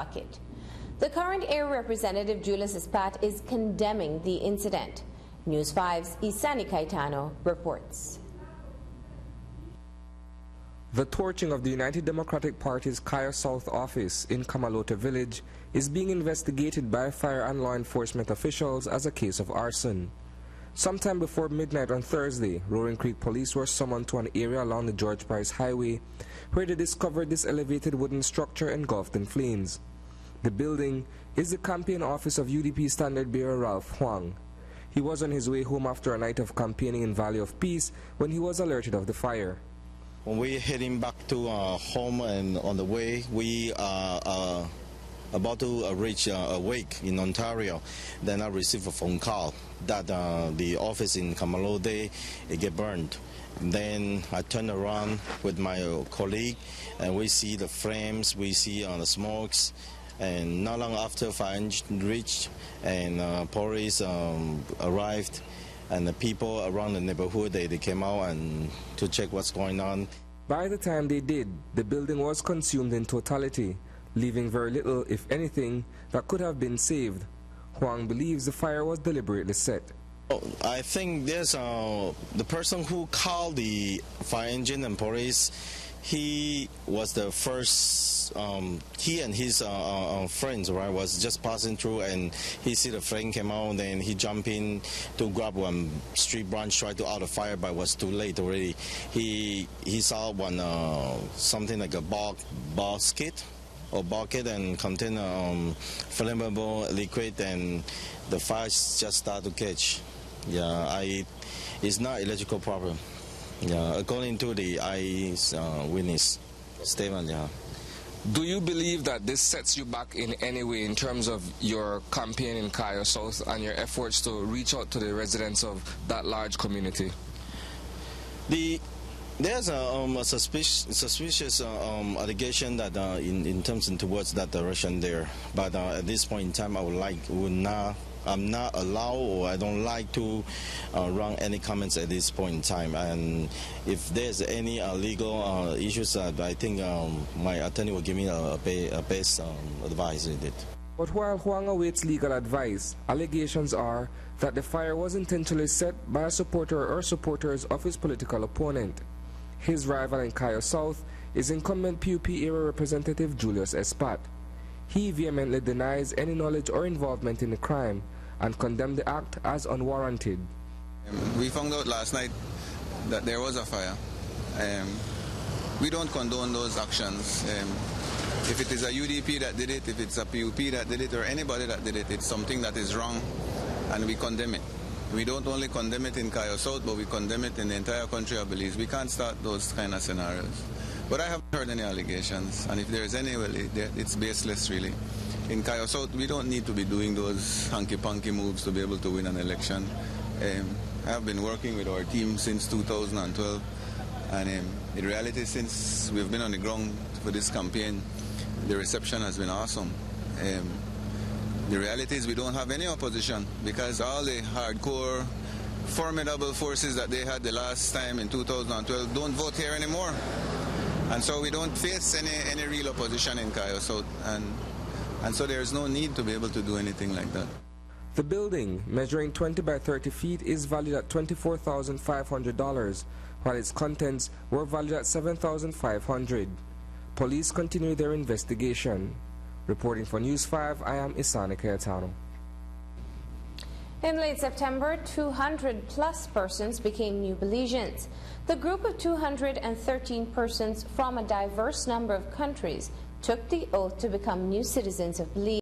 bucket. The current area representative, Julius Espat, is condemning the incident. News 5's Isani Caetano reports. The torching of the United Democratic Party's Cayo South office in Camalote village is being investigated by fire and law enforcement officials as a case of arson. Sometime before midnight on Thursday, Roaring Creek police were summoned to an area along the George Price Highway where they discovered this elevated wooden structure engulfed in flames. The building is the campaign office of U.D.P standard bearer Ralph Huang. He was on his way home after a night of campaigning in Valley of Peace when he was alerted of the fire. When we're heading back to home and on the way, we are about to reach a wake in Ontario. Then I received a phone call that the office in Camalote get burned. Then I turned around with my colleague and we see the flames, we see the smokes. And not long after fire engine reached and police arrived, and the people around the neighborhood, they came out and to check what's going on. By the time they did, the building was consumed in totality, leaving very little, if anything, that could have been saved. Huang believes the fire was deliberately set. I think there's the person who called the fire engine and police. He was the first, he and his friends, right, was just passing through and he see the flame came out, then he jumped in to grab one street branch, tried to out the fire, but was too late already. He saw one, something like a basket or bucket and contain flammable liquid, and the fire just started to catch. Yeah, it's not electrical problem. Yeah, according to the eyewitness statement, yeah. Do you believe that this sets you back in any way in terms of your campaign in Cayo South and your efforts to reach out to the residents of that large community? There's a suspicious allegation that in terms and towards that direction there, but at this point in time, I'm not allowed, or I don't like to run any comments at this point in time. And if there's any legal issues, I think my attorney will give me a best advice with it. But while Huang awaits legal advice, allegations are that the fire was intentionally set by a supporter or supporters of his political opponent. His rival in Cayo South is incumbent PUP area representative Julius Espat. He vehemently denies any knowledge or involvement in the crime and condemned the act as unwarranted. We found out last night that there was a fire. We don't condone those actions. If it is a U.D.P that did it, if it's a PUP that did it, or anybody that did it, it's something that is wrong, and we condemn it. We don't only condemn it in Cayo South, but we condemn it in the entire country of Belize. We can't start those kind of scenarios. But I haven't heard any allegations, and if there's any, well, it's baseless, really. In Cayo South, we don't need to be doing those hanky-panky moves to be able to win an election. I have been working with our team since 2012, and in reality, since we've been on the ground for this campaign, the reception has been awesome. The reality is we don't have any opposition because all the hardcore, formidable forces that they had the last time in 2012 don't vote here anymore. And so we don't face any real opposition in Cayo South, and so there's no need to be able to do anything like that. The building, measuring 20 by 30 feet, is valued at $24,500, while its contents were valued at $7,500. Police continue their investigation. Reporting for News 5, I am Isani Caetano. In late September, 200-plus persons became new Belizeans. The group of 213 persons from a diverse number of countries took the oath to become new citizens of Belize.